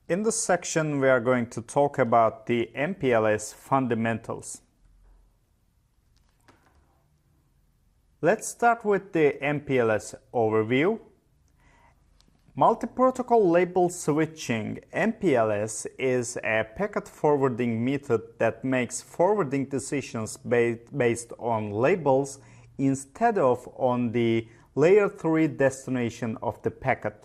In this section, we are going to talk about the MPLS fundamentals. Let's start with the MPLS overview. Multi-protocol label switching (MPLS) is a packet forwarding method that makes forwarding decisions based on labels instead of on the layer 3 destination of the packet.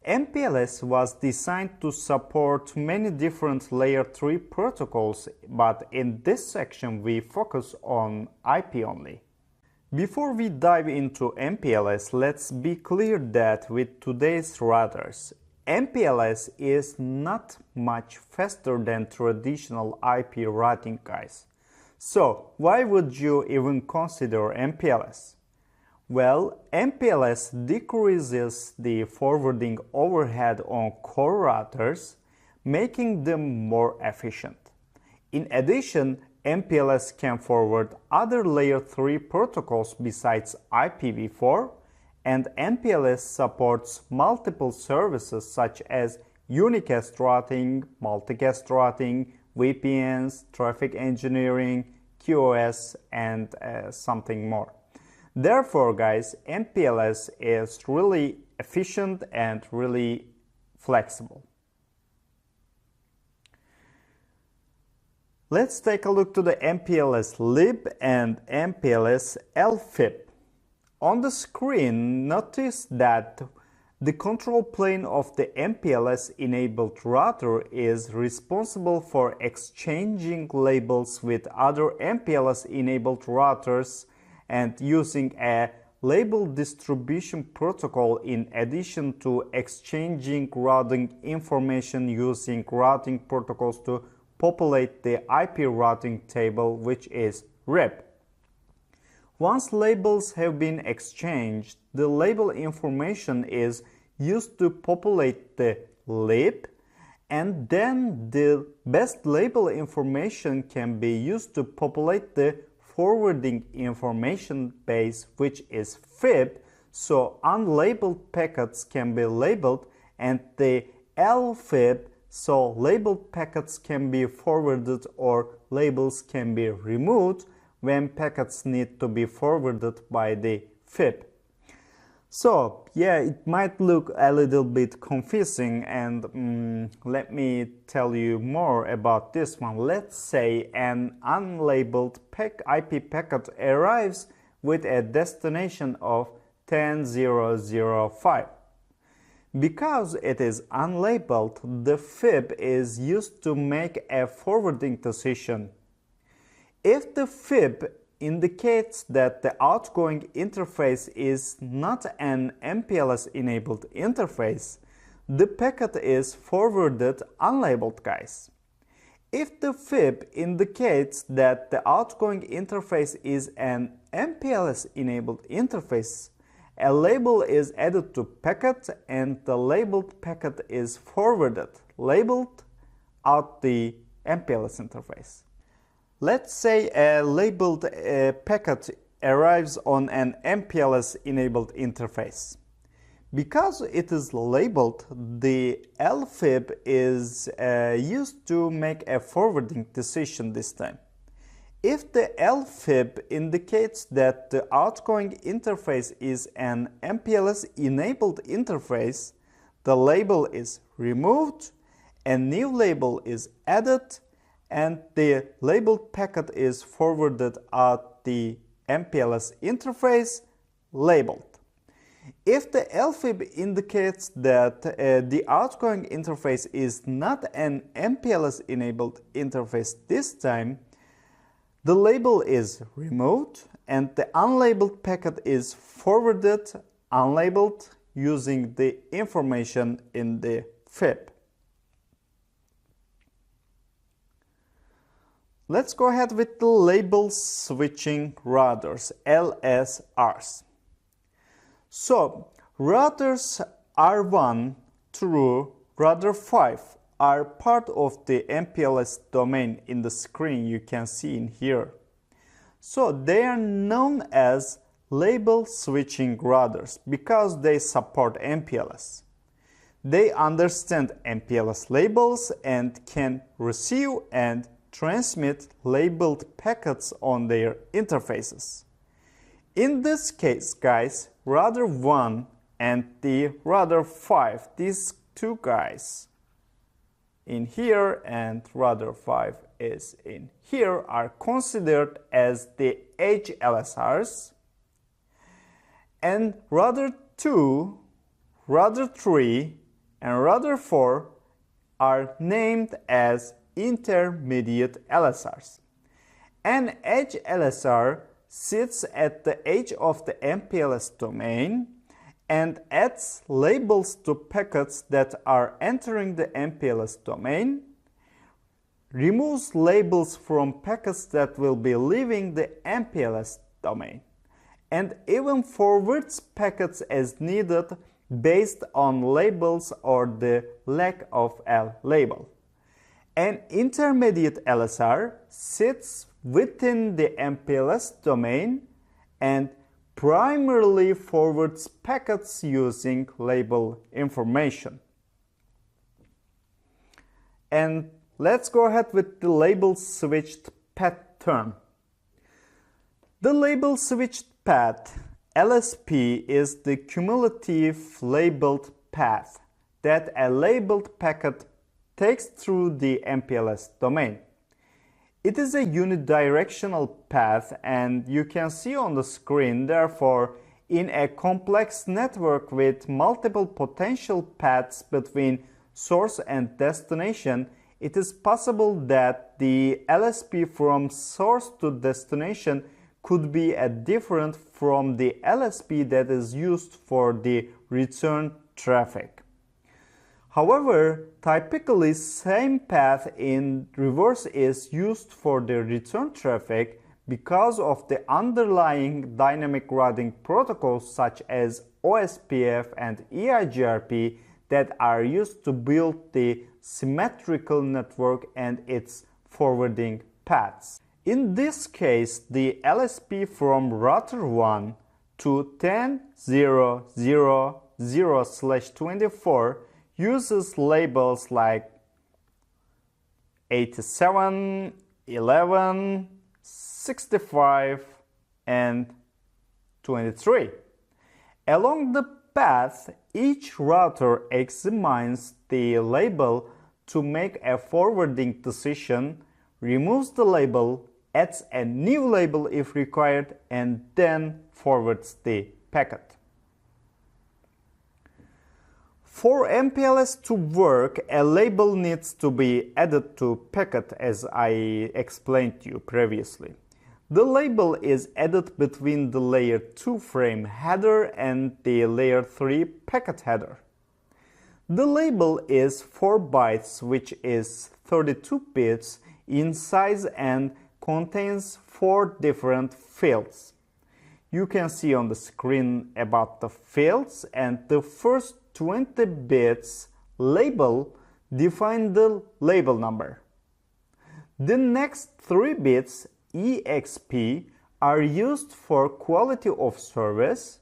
MPLS was designed to support many different layer 3 protocols, but in this section we focus on IP only. Before we dive into MPLS, let's be clear that with today's routers, MPLS is not much faster than traditional IP routing guys. So why would you even consider MPLS? Well, MPLS decreases the forwarding overhead on core routers, making them more efficient. In addition, MPLS can forward other layer 3 protocols besides IPv4, and MPLS supports multiple services such as unicast routing, multicast routing, VPNs, traffic engineering, QoS, and something more. Therefore, guys, MPLS is really efficient and really flexible. Let's take a look to the MPLS lib and MPLS lfib. On the screen, notice that the control plane of the MPLS-enabled router is responsible for exchanging labels with other MPLS-enabled routers and using a label distribution protocol in addition to exchanging routing information using routing protocols to populate the IP routing table, which is RIP. Once labels have been exchanged, the label information is used to populate the lib, and then the best label information can be used to populate the forwarding information base, which is fib, so unlabeled packets can be labeled, and the lfib, so labeled packets can be forwarded or labels can be removed when packets need to be forwarded by the fib. So yeah, it might look a little bit confusing, and let me tell you more about this one. Let's say an unlabeled IP packet arrives with a destination of 10.0.0.5. Because it is unlabeled, the fib is used to make a forwarding decision. If the fib indicates that the outgoing interface is not an MPLS-enabled interface, the packet is forwarded unlabeled, guys. If the fib indicates that the outgoing interface is an MPLS-enabled interface, a label is added to packet and the labeled packet is forwarded, labeled out the MPLS interface. Let's say a labeled packet arrives on an MPLS-enabled interface. Because it is labeled, the lfib is used to make a forwarding decision this time. If the lfib indicates that the outgoing interface is an MPLS-enabled interface, the label is removed, a new label is added, and the labeled packet is forwarded out the MPLS interface labeled. If the lfib indicates that the outgoing interface is not an MPLS-enabled interface this time, the label is removed and the unlabeled packet is forwarded unlabeled using the information in the fib. Let's go ahead with the label switching routers, LSRs. So, routers R1 through router 5 are part of the MPLS domain in the screen you can see in here. So, they are known as label switching routers because they support MPLS. They understand MPLS labels and can receive and transmit labeled packets on their interfaces. In this case, guys, router 1 and the router 5, these two guys in here and router 5 is in here, are considered as the edge LSRs, and router 2, router 3 and router 4 are named as intermediate LSRs. An edge LSR sits at the edge of the MPLS domain and adds labels to packets that are entering the MPLS domain, removes labels from packets that will be leaving the MPLS domain, and even forwards packets as needed based on labels or the lack of a label. An intermediate LSR sits within the MPLS domain and primarily forwards packets using label information. And let's go ahead with the label switched path term. The label switched path, LSP, is the cumulative labeled path that a labeled packet takes through the MPLS domain. It is a unidirectional path, and you can see on the screen, therefore, in a complex network with multiple potential paths between source and destination, it is possible that the LSP from source to destination could be different from the LSP that is used for the return traffic. However, typically same path in reverse is used for the return traffic because of the underlying dynamic routing protocols such as OSPF and EIGRP that are used to build the symmetrical network and its forwarding paths. In this case, the LSP from router 1 to 10.0.0/24 uses labels like 87, 11, 65, and 23. Along the path, each router examines the label to make a forwarding decision, removes the label, adds a new label if required, and then forwards the packet. For MPLS to work, a label needs to be added to packet, as I explained to you previously. The label is added between the layer 2 frame header and the layer 3 packet header. The label is 4 bytes, which is 32 bits in size and contains 4 different fields. You can see on the screen about the fields, and the first 20 bits label define the label number. The next 3 bits EXP are used for quality of service.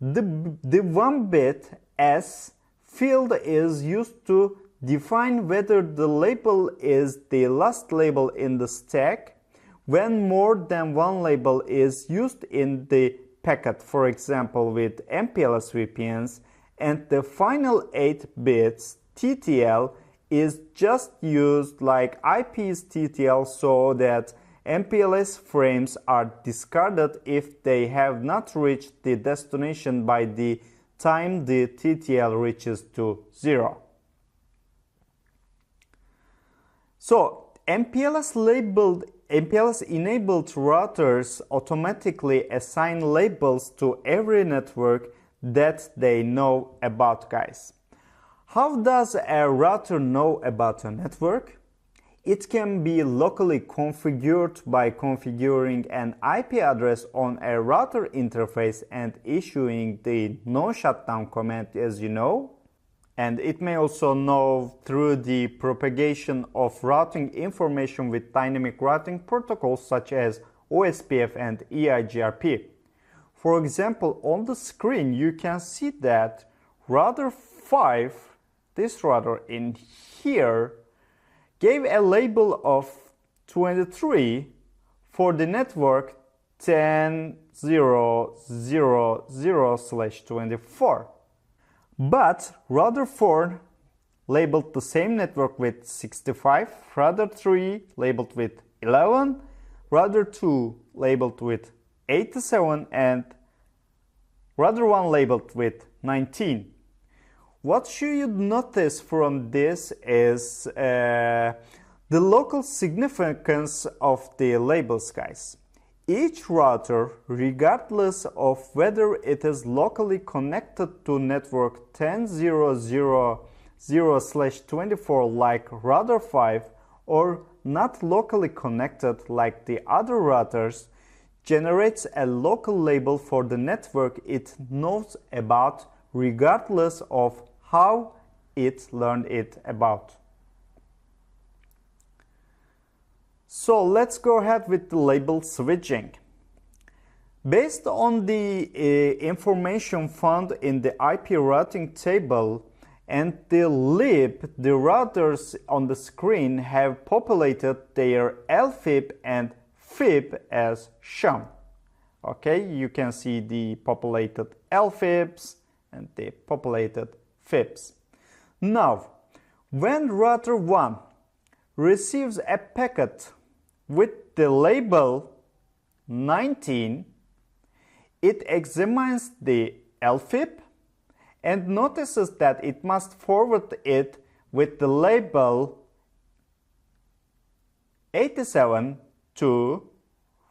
The 1 bit S field is used to define whether the label is the last label in the stack when more than one label is used in the packet, for example with MPLS VPNs, and the final 8 bits TTL is just used like IP's TTL so that MPLS frames are discarded if they have not reached the destination by the time the TTL reaches to 0. So MPLS-enabled routers automatically assign labels to every network that they know about, guys. How does a router know about a network? It can be locally configured by configuring an IP address on a router interface and issuing the no-shutdown command, as you know. And it may also know through the propagation of routing information with dynamic routing protocols such as OSPF and EIGRP. For example, on the screen you can see that router 5 this router in here gave a label of 23 for the network 10.0.0.0/24. But router 4 labeled the same network with 65, router 3 labeled with 11, router 2 labeled with 87, and router 1 labeled with 19. What should you notice from this is the local significance of the labels, guys. Each router, regardless of whether it is locally connected to network 10.0.0.0/24 like router 5 or not locally connected like the other routers, generates a local label for the network it knows about regardless of how it learned it about. So let's go ahead with the label switching. Based on the information found in the IP routing table and the lib, the routers on the screen have populated their LFIB and FIB as shown. Okay, you can see the populated LFIBs and the populated FIBs. Now, when router 1 receives a packet with the label 19, it examines the LFIB and notices that it must forward it with the label 87 to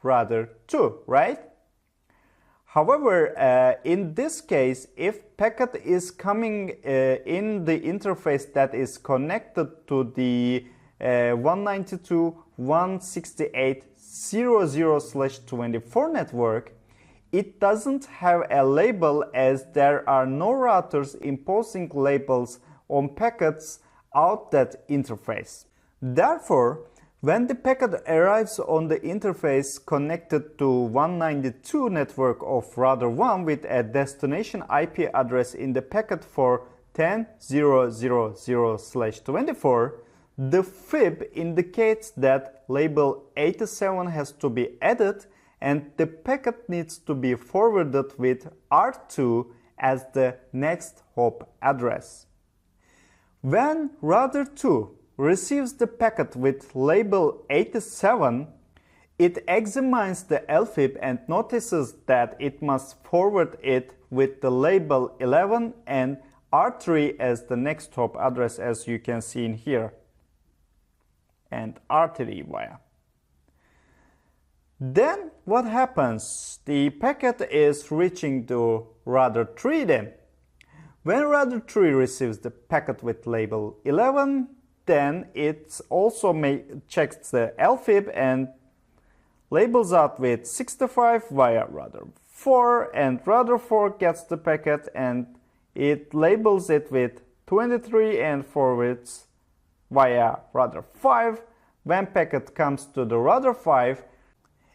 router 2, right? However, in this case, if packet is coming in the interface that is connected to the 192.168.0.0/24 network, it doesn't have a label as there are no routers imposing labels on packets out that interface. Therefore, when the packet arrives on the interface connected to 192 network of router 1 with a destination IP address in the packet for 10.0.0.0/24, the FIB indicates that label 87 has to be added and the packet needs to be forwarded with R2 as the next hop address. When router 2 receives the packet with label 87, it examines the LFIB and notices that it must forward it with the label 11 and R3 as the next hop address, as you can see in here, and R3 via. Then what happens? The packet is reaching to router 3 then. When router 3 receives the packet with label 11, then it also checks the LFIB and labels out with 65 via router 4, and router 4 gets the packet and it labels it with 23 and forwards via router 5. When packet comes to the router 5,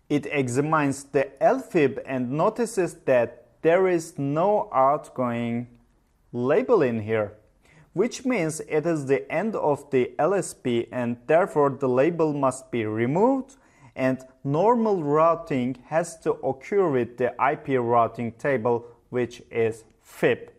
it examines the LFIB and notices that there is no outgoing label in here, which means it is the end of the LSP and therefore the label must be removed and normal routing has to occur with the IP routing table, which is FIB.